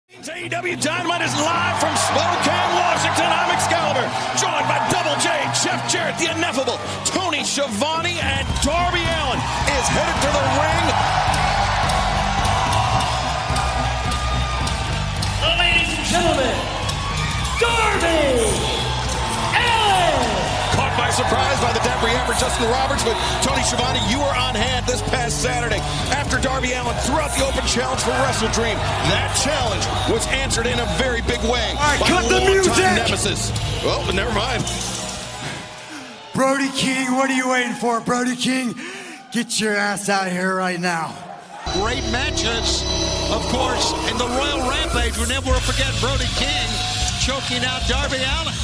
AEW Dynamite is live from Spokane, Washington. I'm Excalibur, joined by Double J, Jeff Jarrett, the ineffable Tony Schiavone, and Darby Allin is headed to the ring. Ladies and gentlemen, Darby Allin! Caught by surprise by the dapper yapper Justin Roberts, but Tony Schiavone, you were on hand this past Saturday after Darby Allin threw out the open challenge for WrestleDream. That challenge was answered in a very big way. All right, by cut the music! Nemesis. Well, never mind. Brody King, what are you waiting for, Brody King? Get your ass out here right now. Great matches, of course, in the Royal Rampage. We'll never forget Brody King choking out Darby Allin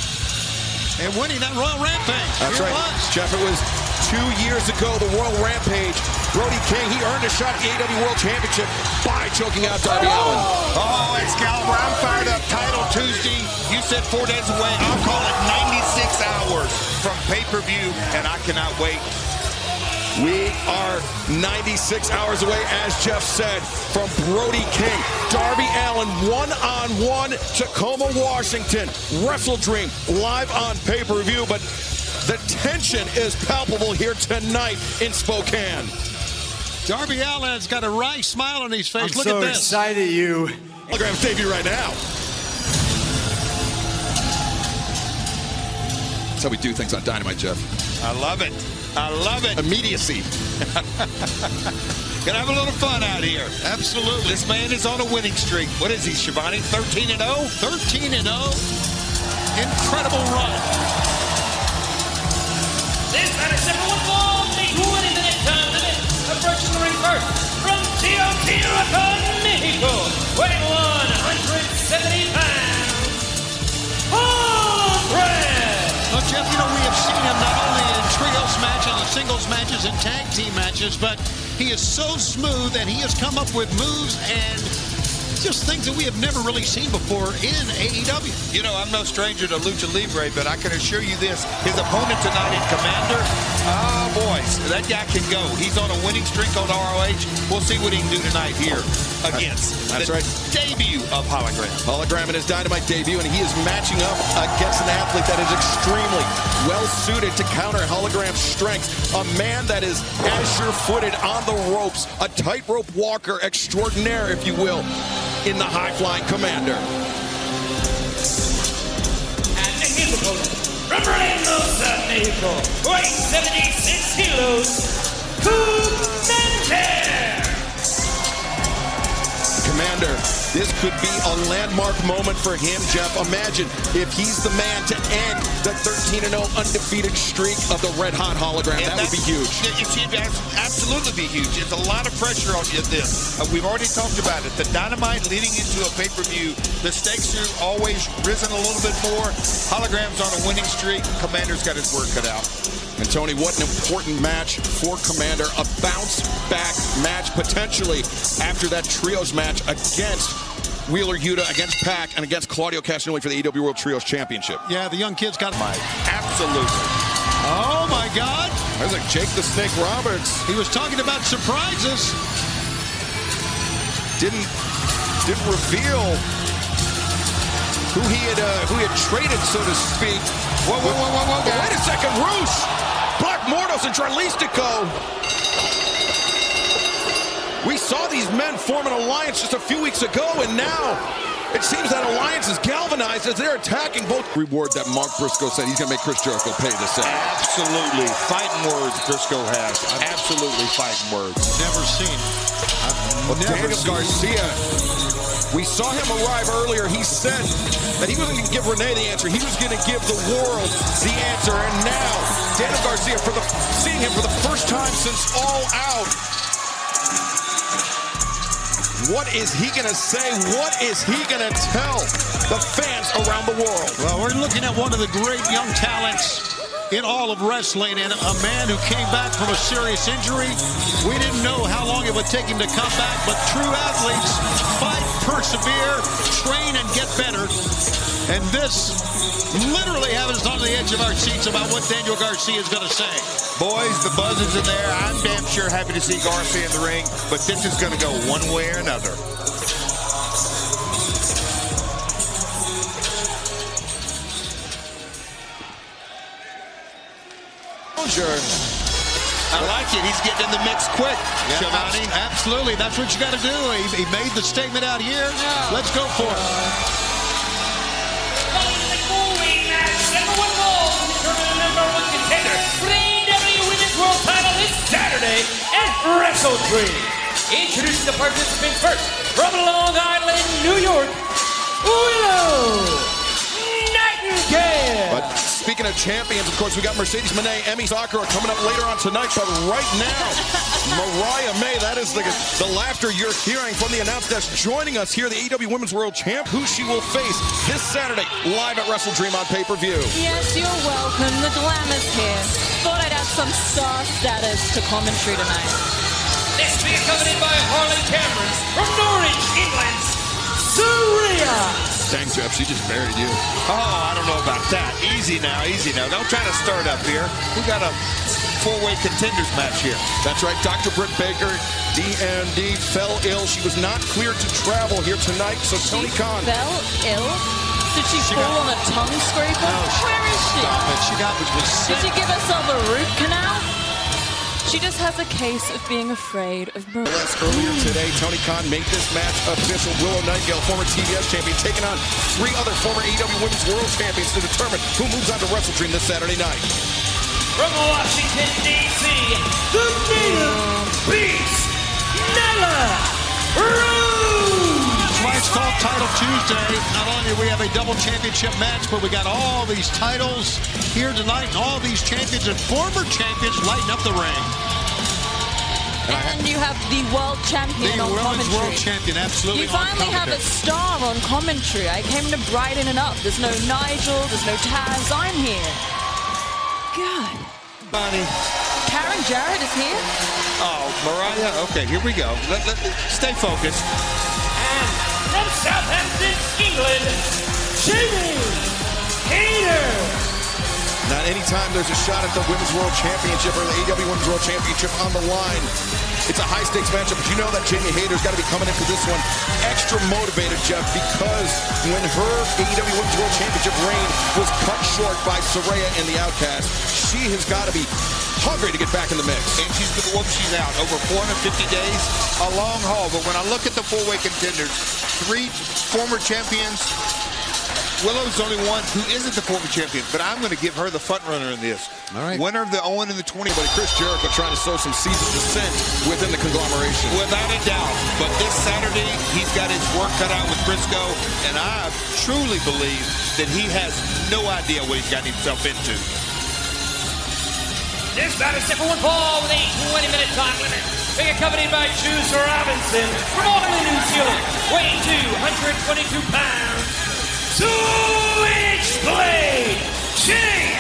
and winning that Royal Rampage. That's Here right, it was. Jeff. It was 2 years ago, the Royal Rampage. Brody King, he earned a shot at the AEW World Championship by choking out Darby Allin. Oh, Excalibur, I'm fired up. Title Tuesday. You said 4 days away. I'll call it 96 hours from pay-per-view, and I cannot wait. We are 96 hours away, as Jeff said, from Brody King. Darby Allin, one-on-one, Tacoma, Washington. WrestleDream, live on pay-per-view, but the tension is palpable here tonight in Spokane. Darby Allin's got a wry smile on his face. I'm Look so at this. excited you. Hologram's debut right now. That's how we do things on Dynamite, Jeff. I love it. I love it. Immediacy. Gonna have a little fun out here. Absolutely. This man is on a winning streak. What is he, Schiavone? 13-0? 13-0. Incredible run. This man is number 1 ball, the 20-minute time limit. Approaching the ring first from Teotihuacan, Mexico, weighing 170 pounds. Ospreay! Well, Jeff, you know, we have seen him not only in trios matches and singles matches and tag team matches, but he is so smooth and he has come up with moves and just things that we have never really seen before in AEW. You know, I'm no stranger to Lucha Libre, but I can assure you this. His opponent tonight in Komander, oh, boys, that guy can go. He's on a winning streak on ROH. We'll see what he can do tonight here against That's the right. debut of Hologram. Hologram in his Dynamite debut, and he is matching up against an athlete that is extremely well-suited to counter Hologram's strengths. A man that is as sure-footed on the ropes, a tightrope walker extraordinaire, if you will, in the high-flying Komander. And his opponent from Reynosa, Mexico, weighing 76 kilos, Komander! Komander, this could be a landmark moment for him, Jeff. Imagine if he's the man to end the 13-0 undefeated streak of the red-hot Hologram. And that would be huge. It should absolutely be huge. It's a lot of pressure on you. This we've already talked about it. The Dynamite leading into a pay-per-view, the stakes are always risen a little bit more. Hologram's on a winning streak. Komander's got his work cut out. And Tony, what an important match for Komander. A bounce-back match, potentially, after that trios match against Wheeler Yuta, against Pac, and against Claudio Castagnoli for the AEW World Trios Championship. Yeah, the young kid's got Mike. Absolutely. Oh, my God. That was like Jake the Snake Roberts. He was talking about surprises. Didn't reveal who he had traded, so to speak. Whoa. Wait a second, Roosh! Black Mortos and Dralístico. We saw these men form an alliance just a few weeks ago, and now it seems that alliance is galvanized as they're attacking both. Reward that Mark Briscoe said he's going to make Chris Jericho pay the same. Absolutely. Fighting words Briscoe has. Absolutely fighting words. Never seen. Well, Daniel Garcia, we saw him arrive earlier. He said that he wasn't going to give Renee the answer. He was going to give the world the answer. And now, Daniel Garcia, seeing him for the first time since All Out. What is he going to say? What is he going to tell the fans around the world? Well, we're looking at one of the great young talents in all of wrestling, and a man who came back from a serious injury. We didn't know how long it would take him to come back, but true athletes fight, persevere, train, and get better. And this literally has us on the edge of our seats about what Daniel Garcia is going to say. Boys, the buzz is in there. I'm damn sure happy to see Garcia in the ring, but this is going to go one way or another. sure. I like it. He's getting in the mix quick, Schiavone. Absolutely. That's what you got to do. He made the statement out here. Let's go for it. Following the four-way match, number one goal to determine the number one contender for the AEW Women's World Title this Saturday at WrestleDream. Introducing the participants first, from Long Island, New York, Willow Nithingale. But speaking of champions, of course, we got Mercedes Moné, Emi Sakura coming up later on tonight. But right now, Mariah May, that is the laughter you're hearing from the announce desk. Joining us here, the AEW Women's World Champ, who she will face this Saturday live at WrestleDream on pay-per-view. Yes, you're welcome. The glamour's here. Thought I'd add some star status to commentary tonight. Next, we accompanied by Harley Cameron from Norwich, England, Saraya. Dang, Jeff, she just buried you. Oh, I don't know about that. Easy now, easy now. Don't try to start up here. We got a four-way contenders match here. That's right. Dr. Britt Baker, DMD, fell ill. She was not cleared to travel here tonight, so Tony Khan. Fell ill? Did she fall on a tongue scraper? Where is she? Stop it. She was sick. Did she give herself a root canal? She just has a case of being afraid of birds. Earlier today, Tony Khan made this match official. Willow Nithingale, former TBS champion, taking on 3 other former AEW Women's World Champions to determine who moves on to WrestleDream this Saturday night. From Washington, D.C., the Native Beast, Nyla. That's why it's called Title Tuesday. Not only do we have a double championship match, but we got all these titles here tonight, and all these champions and former champions lighting up the ring. And you have the world champion on women's commentary. world champion, absolutely. You finally have a star on commentary. I came to brighten it up. There's no Nigel, there's no Taz. I'm here. God. Bonnie. Karen Jarrett is here. Oh, Mariah. Okay, here we go. Stay focused. And from Southampton, England, Hayter. Now, anytime there's a shot at the Women's World Championship or the AEW Women's World Championship on the line, it's a high-stakes matchup, but you know that Jamie Hayter's got to be coming into this one extra motivated, Jeff, because when her AEW Women's World Championship reign was cut short by Saraya and the Outcast, she has got to be hungry to get back in the mix. And she's out over 450 days, a long haul. But when I look at the four-way contenders, 3 former champions. Willow's the only one who isn't the former champion, but I'm going to give her the front runner in this. All right. Winner of the Owen and the 20. But Chris Jericho trying to sow some seeds of dissent within the conglomeration. Without a doubt. But this Saturday, he's got his work cut out with Briscoe, and I truly believe that he has no idea what he's gotten himself into. This bout is set for one fall with a 20-minute time limit. Being accompanied by Juice Robinson from Auckland, New Zealand, weighing 222 pounds. Switchblade Jay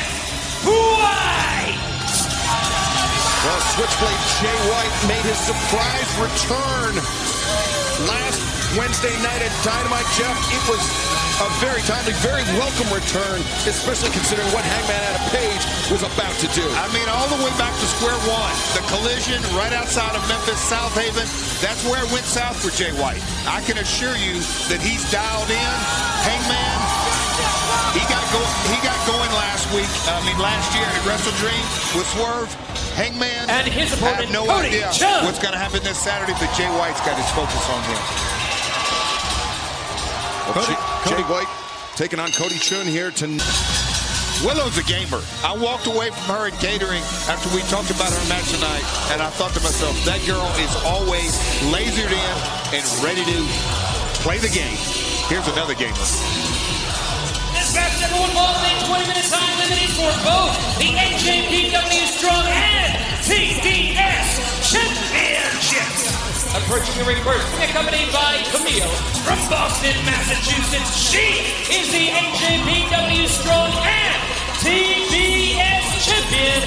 White. Well, Switchblade Jay White made his surprise return last Wednesday night at Dynamite, Jeff. It was a very timely, very welcome return, especially considering what Hangman Adam Page was about to do. I mean, all the way back to square one. The collision right outside of Memphis, South Haven, that's where it went south for Jay White. I can assure you that he's dialed in. Hangman, he got going last year at WrestleDream with Swerve. Hangman, and his opponent, I have no Cody idea Chun. what's going to happen this Saturday, but Jay White's got his focus on him. Jay White taking on Cody Chun here tonight. Willow's a gamer. I walked away from her in catering after we talked about her match tonight, and I thought to myself, that girl is always lasered in and ready to play the game. Here's another gamer. This match number one ball with a 20-minute time limit is for both the NJPW Strong and TDS Championships. Approaching the ring first, accompanied by Camille from Boston, Massachusetts. She is the NJPW Strong and TBS Champion,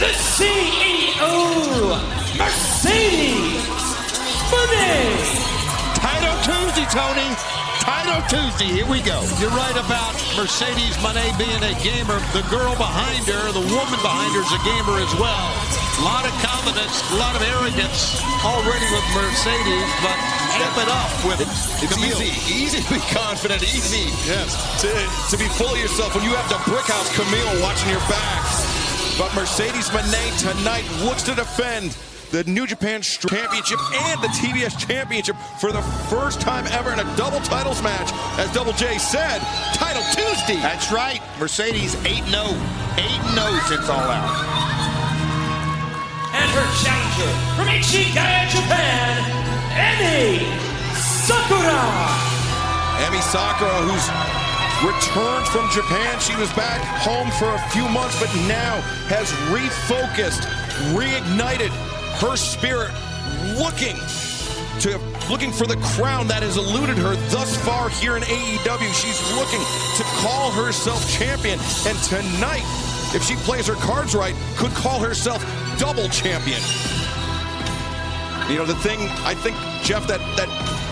the CEO, Mercedes Moné. Title Tuesday, Tony. Title Tuesday, here we go. You're right about Mercedes Moné being a gamer. The girl behind her, the woman behind her is a gamer as well. A lot of confidence, a lot of arrogance already with Mercedes, but step it up with It's Camille. easy to be confident, easy Yes. to be full of yourself when you have the brick house Camille watching your back. But Mercedes Moné tonight looks to defend the New Japan Championship and the TBS Championship for the first time ever in a double titles match. As Double J said, Title Tuesday. That's right. Mercedes 8-0. 8-0 since All Out. And her challenger from Nithingale, Japan, Emi Sakura. Emi Sakura, who's returned from Japan. She was back home for a few months, but now has refocused, reignited her spirit, looking for the crown that has eluded her thus far here in AEW. She's looking to call herself champion, and tonight, if she plays her cards right, could call herself double champion. You know, the thing I think, Jeff, that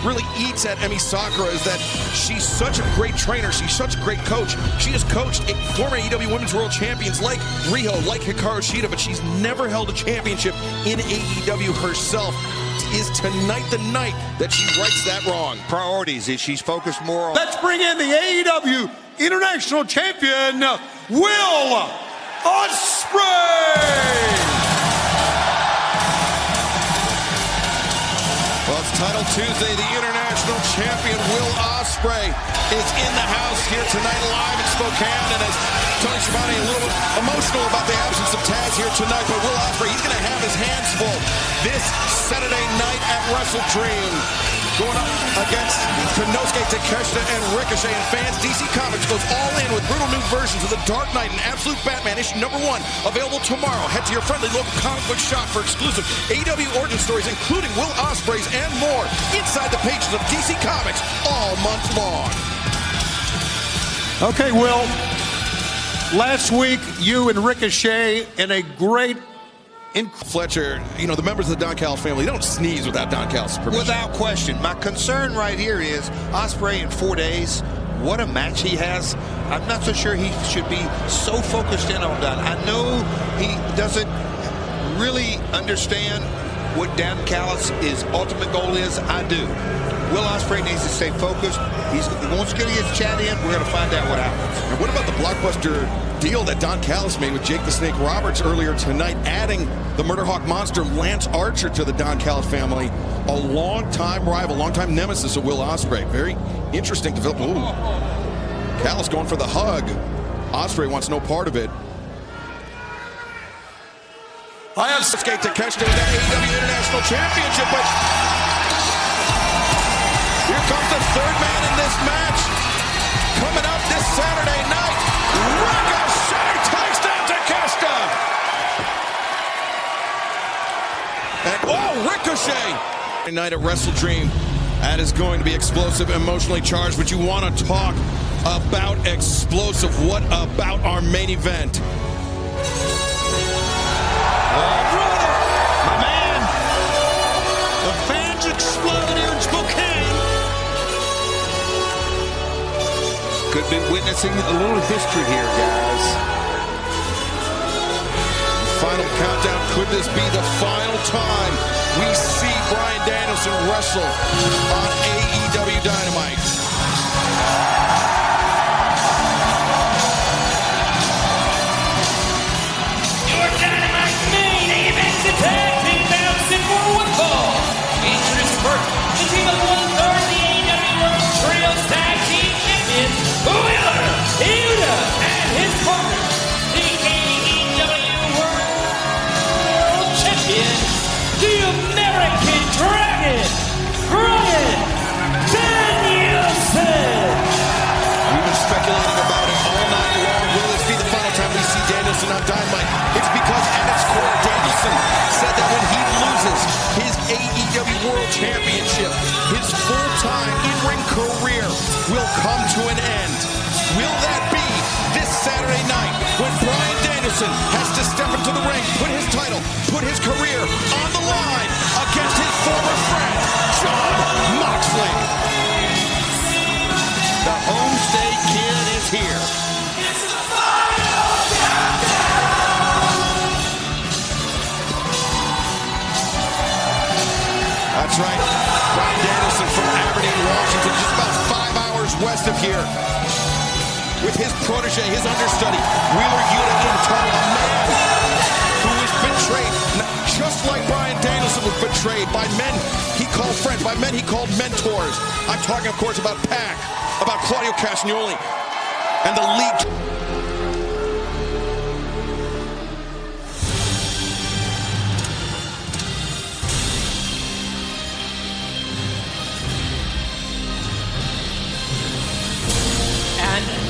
really eats at Emi Sakura is that she's such a great trainer. She's such a great coach. She has coached former AEW Women's World Champions like Riho, like Hikaru Shida, but she's never held a championship in AEW herself. Is tonight the night that she rights that wrong? Priorities is she's focused more on... Let's bring in the AEW International Champion, Will Ospreay! Well, it's Title Tuesday. The international champion, Will Ospreay, is in the house here tonight live in Spokane. And as Tony Schiavone a little bit emotional about the absence of Taz here tonight, but Will Ospreay, he's going to have his hands full this Saturday night at WrestleDream. Going up against Konosuke Takeshita and Ricochet, and fans, DC Comics goes all in with brutal new versions of The Dark Knight and Absolute Batman issue #1, available tomorrow. Head to your friendly local comic book shop for exclusive AEW origin stories, including Will Ospreay's and more, inside the pages of DC Comics all month long. Okay, Will. Last week, you and Ricochet in a great... Fletcher, you know, the members of the Don Callis family don't sneeze without Don Callis' permission. Without question. My concern right here is Ospreay in 4 days. What a match he has. I'm not so sure he should be so focused in on Don. I know he doesn't really understand what Don Callis' ultimate goal is. I do. Will Ospreay needs to stay focused. He wants to get his chat in. We're going to find out what happens. And what about the blockbuster deal that Don Callis made with Jake the Snake Roberts earlier tonight, adding the Murder Hawk monster Lance Archer to the Don Callis family, a long-time rival, long-time nemesis of Will Ospreay. Very interesting development. Ooh. Callis going for the hug. Ospreay wants no part of it. I have Sasuke Takeshita with that AEW International Championship, but here comes the third man in this match. Coming up this Saturday night, Ricochet takes down Takeshita. And Ricochet. Tonight at WrestleDream, that is going to be explosive, emotionally charged, but you want to talk about explosive. What about our main event? Brother, my man, the fans exploded here in Spokane. Could be witnessing a little history here, guys. Final countdown. Could this be the final time we see Bryan Danielson wrestle on AEW Dynamite? Your Dynamite main event tag team bouts in for one fall. Introducing first, the team of 1/3 the AEW World Trios Tag Team Champions, Willow, and his partner, the AEW World Champion, the American Dragon, Bryan Danielson. We've been speculating about it all night long. Will this be the final time we see Danielson on Dynamite? It's because at its core, Danielson said that when he loses his AEW World Championship, his full-time in-ring career will come to an end. Will that be this Saturday night when Bryan Danielson has to step into the ring, put his title, put his career on the line against his former friend, Jon Moxley? The Homestay Kid is here. That's right. Bryan Danielson from Aberdeen, Washington, just about 5 hours west of here. With his protege, his understudy, Wheeler Yuta in tow, a man betrayed, by men he called friends, by men he called mentors. I'm talking, of course, about Pac, about Claudio Castagnoli, and the league.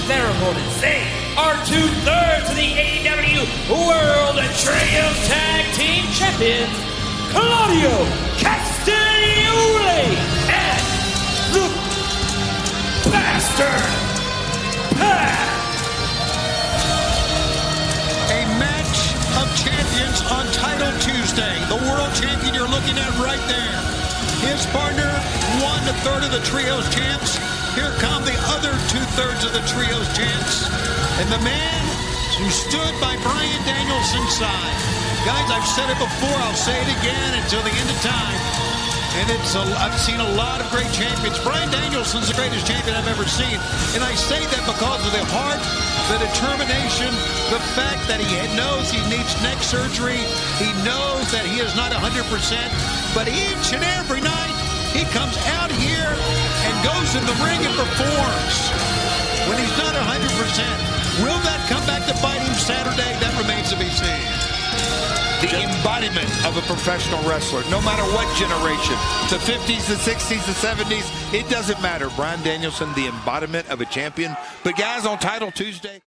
Their opponents, they are 2/3 of the AEW World Trios Tag Team Champions, Claudio Castagnoli and the Bastard Pac. A match of champions on Title Tuesday. The world champion you're looking at right there. His partner, 1/3 of the Trios champs. Here come the other 2/3 of the Trios champs. And the man who stood by Bryan Danielson's side. Guys, I've said it before, I'll say it again until the end of time. And I've seen a lot of great champions. Bryan Danielson's the greatest champion I've ever seen. And I say that because of the heart, the determination, the fact that he knows he needs neck surgery. He knows that he is not 100%. But each and every night, he comes out here and goes in the ring and performs. When he's not 100%, will that come back to bite him Saturday? That remains to be seen. The embodiment of a professional wrestler, no matter what generation, the 50s, the 60s, the 70s, it doesn't matter. Bryan Danielson, the embodiment of a champion. But guys, on Title Tuesday.